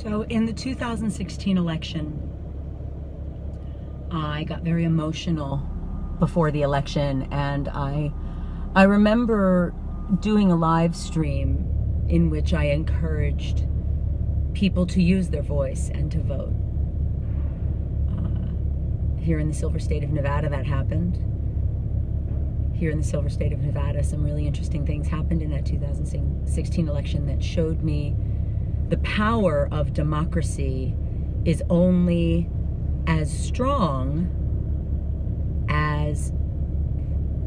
So in the 2016 election, I got very emotional before the election, and I remember doing a live stream in which I encouraged people to use their voice and to vote. Here in the Silver State of Nevada, that happened. Here in the Silver State of Nevada, some really interesting things happened in that 2016 election that showed me the power of democracy is only as strong as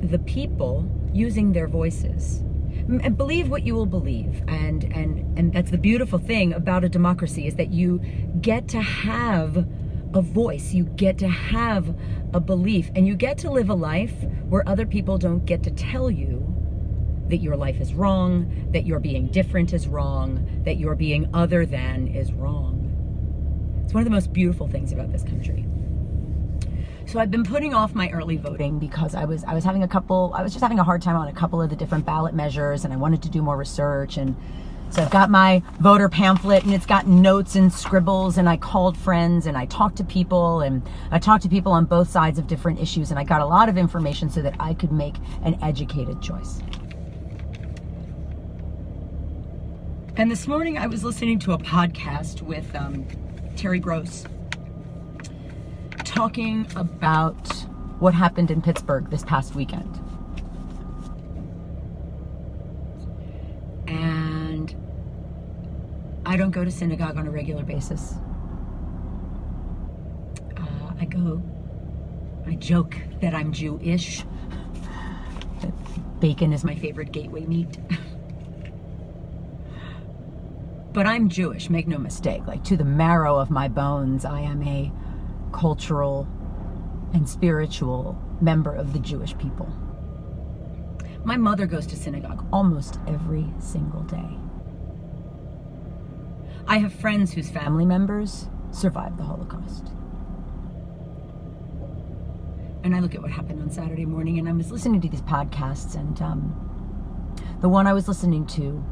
the people using their voices. And believe what you will believe, and that's the beautiful thing about a democracy, is that you get to have a voice, you get to have a belief, and you get to live a life where other people don't get to tell you that your life is wrong, that your being different is wrong, that your being other than is wrong. It's one of the most beautiful things about this country. So I've been putting off my early voting because I was just having a hard time on a couple of the different ballot measures, and I wanted to do more research. And so I've got my voter pamphlet, and it's got notes and scribbles, and I called friends and I talked to people, and I talked to people on both sides of different issues, and I got a lot of information so that I could make an educated choice. And this morning I was listening to a podcast with Terry Gross, talking about what happened in Pittsburgh this past weekend. And I don't go to synagogue on a regular basis. I joke that I'm Jewish. That bacon is my favorite gateway meat. But I'm Jewish, make no mistake. Like, to the marrow of my bones, I am a cultural and spiritual member of the Jewish people. My mother goes to synagogue almost every single day. I have friends whose family members survived the Holocaust. And I look at what happened on Saturday morning, and I was listening to these podcasts, and the one I was listening to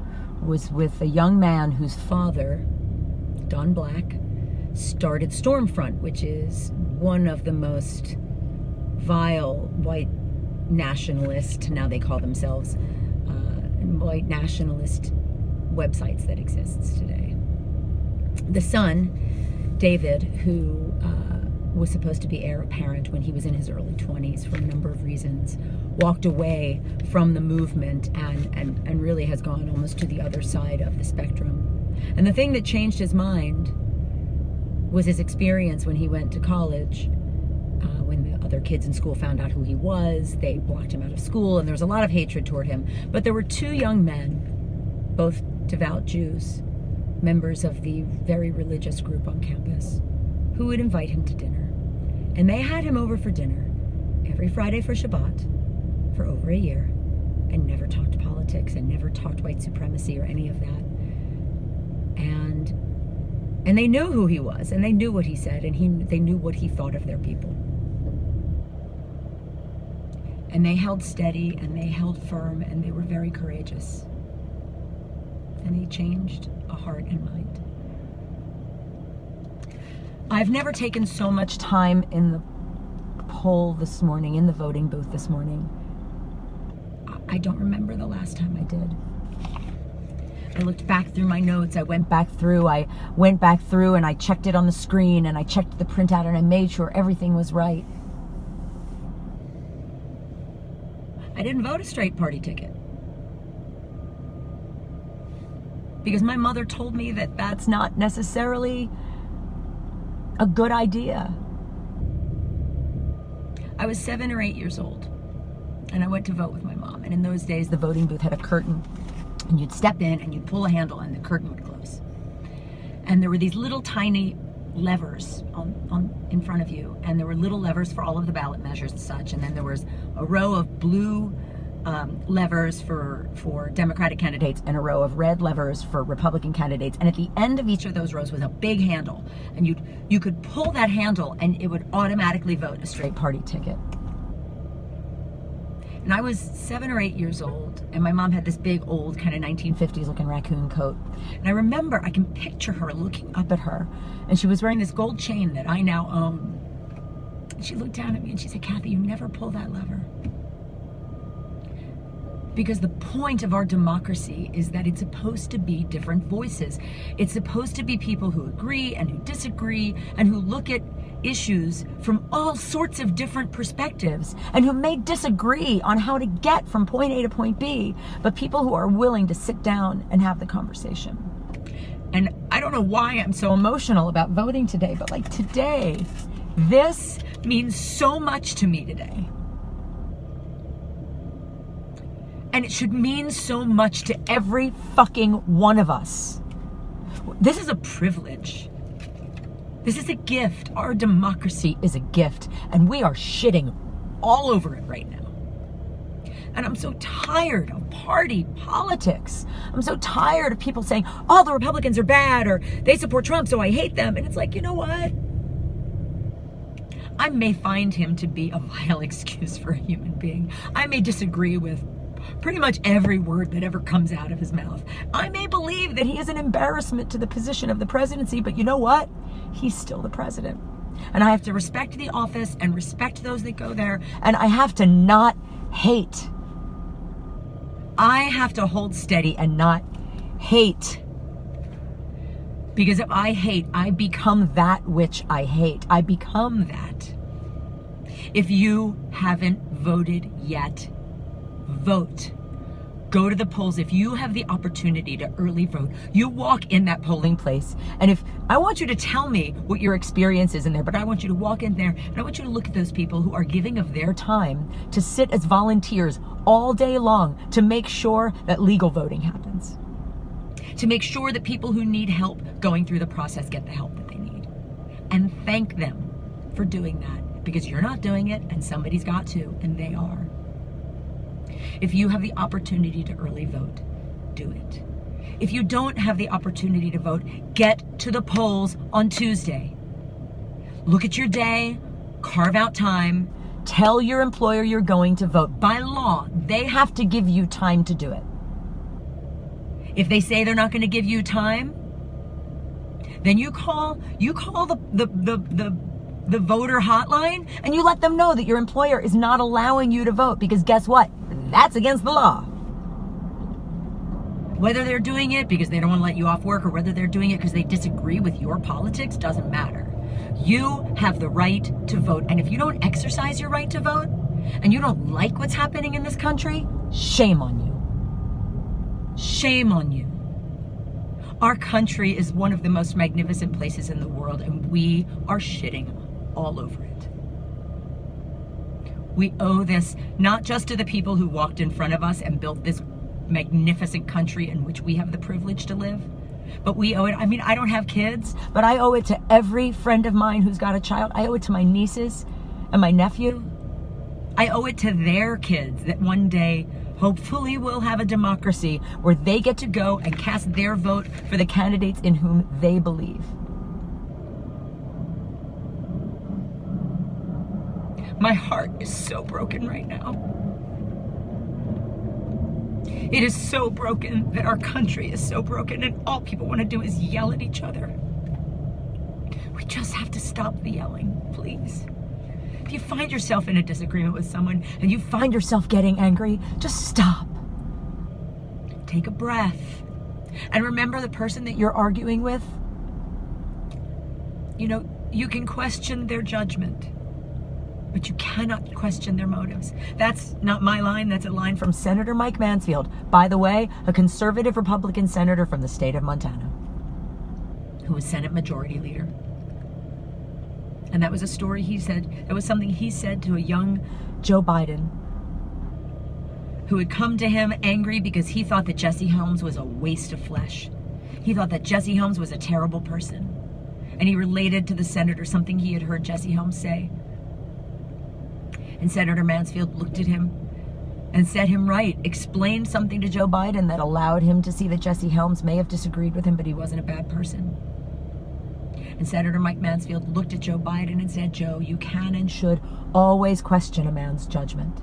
was with a young man whose father, Don Black, started Stormfront, which is one of the most vile white nationalist, now they call themselves white nationalist websites that exists today. The son, David, who was supposed to be heir apparent when he was in his early 20s for a number of reasons, walked away from the movement and really has gone almost to the other side of the spectrum. And the thing that changed his mind was his experience when he went to college. When the other kids in school found out who he was, they blocked him out of school, and there was a lot of hatred toward him. But there were two young men, both devout Jews, members of the very religious group on campus, who would invite him to dinner. And they had him over for dinner every Friday for Shabbat for over a year, and never talked politics and never talked white supremacy or any of that. And they knew who he was, and they knew what he said, and they knew what he thought of their people. And they held steady, and they held firm, and they were very courageous. And they changed a heart and mind. I've never taken so much time in the poll this morning, in the voting booth this morning. I don't remember the last time I did. I looked back through my notes. I went back through and I checked it on the screen, and I checked the printout, and I made sure everything was right. I didn't vote a straight party ticket, because my mother told me that that's not necessarily a good idea. I was 7 or 8 years old, and I went to vote with my mom. And in those days, the voting booth had a curtain, and you'd step in and you'd pull a handle and the curtain would close. And there were these little tiny levers in front of you, and there were little levers for all of the ballot measures and such. And then there was a row of blue levers for Democratic candidates and a row of red levers for Republican candidates. And at the end of each of those rows was a big handle, and you could pull that handle and it would automatically vote a straight party ticket. And I was 7 or 8 years old, and my mom had this big old kind of 1950s looking raccoon coat. And I remember, I can picture her looking up at her, and she was wearing this gold chain that I now own. And she looked down at me and she said, "Kathy, you never pull that lever." Because the point of our democracy is that it's supposed to be different voices. It's supposed to be people who agree and who disagree and who look at issues from all sorts of different perspectives and who may disagree on how to get from point A to point B, but people who are willing to sit down and have the conversation. And I don't know why I'm so emotional about voting today, but like today, this means so much to me today. And it should mean so much to every fucking one of us. This is a privilege. This is a gift. Our democracy is a gift, and we are shitting all over it right now. And I'm so tired of party politics. I'm so tired of people saying, all the Republicans are bad, or they support Trump, so I hate them. And it's like, you know what? I may find him to be a vile excuse for a human being. I may disagree with pretty much every word that ever comes out of his mouth. I may believe that he is an embarrassment to the position of the presidency, but you know what? He's still the president. And I have to respect the office and respect those that go there, and I have to not hate. I have to hold steady and not hate. Because if I hate, I become that which I hate. I become that. If you haven't voted yet, vote. Go to the polls. If you have the opportunity to early vote, you walk in that polling place. And if I want you to tell me what your experience is in there, but I want you to walk in there and I want you to look at those people who are giving of their time to sit as volunteers all day long to make sure that legal voting happens. To make sure that people who need help going through the process get the help that they need. And thank them for doing that, because you're not doing it and somebody's got to, and they are. If you have the opportunity to early vote, do it. If you don't have the opportunity to vote, get to the polls on Tuesday. Look at your day, carve out time, tell your employer you're going to vote. By law, they have to give you time to do it. If they say they're not going to give you time, then you call the voter hotline and you let them know that your employer is not allowing you to vote, because guess what? That's against the law. Whether they're doing it because they don't want to let you off work or whether they're doing it because they disagree with your politics doesn't matter. You have the right to vote. And if you don't exercise your right to vote and you don't like what's happening in this country, shame on you. Shame on you. Our country is one of the most magnificent places in the world, and we are shitting all over it. We owe this not just to the people who walked in front of us and built this magnificent country in which we have the privilege to live, but we owe it. I mean, I don't have kids, but I owe it to every friend of mine who's got a child. I owe it to my nieces and my nephew. I owe it to their kids that one day, hopefully, we'll have a democracy where they get to go and cast their vote for the candidates in whom they believe. My heart is so broken right now. It is so broken that our country is so broken, and all people want to do is yell at each other. We just have to stop the yelling, please. If you find yourself in a disagreement with someone and you find yourself getting angry, just stop. Take a breath. And remember the person that you're arguing with. You know, you can question their judgment, but you cannot question their motives. That's not my line. That's a line from Senator Mike Mansfield. By the way, a conservative Republican senator from the state of Montana, who was Senate Majority Leader. And that was a story he said, it was something he said to a young Joe Biden, who had come to him angry because he thought that Jesse Helms was a waste of flesh. He thought that Jesse Helms was a terrible person. And he related to the senator something he had heard Jesse Helms say. And Senator Mansfield looked at him and set him right, explained something to Joe Biden that allowed him to see that Jesse Helms may have disagreed with him, but he wasn't a bad person. And Senator Mike Mansfield looked at Joe Biden and said, "Joe, you can and should always question a man's judgment.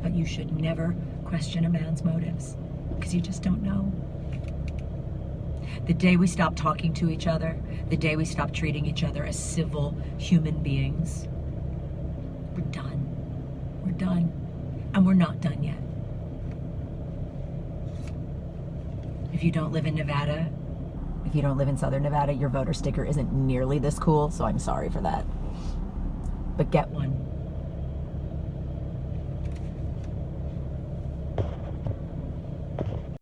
But you should never question a man's motives, because you just don't know. The day we stop talking to each other, the day we stop treating each other as civil human beings, we're done. We're done. And we're not done yet. If you don't live in Nevada, if you don't live in Southern Nevada, your voter sticker isn't nearly this cool, so I'm sorry for that. But get one.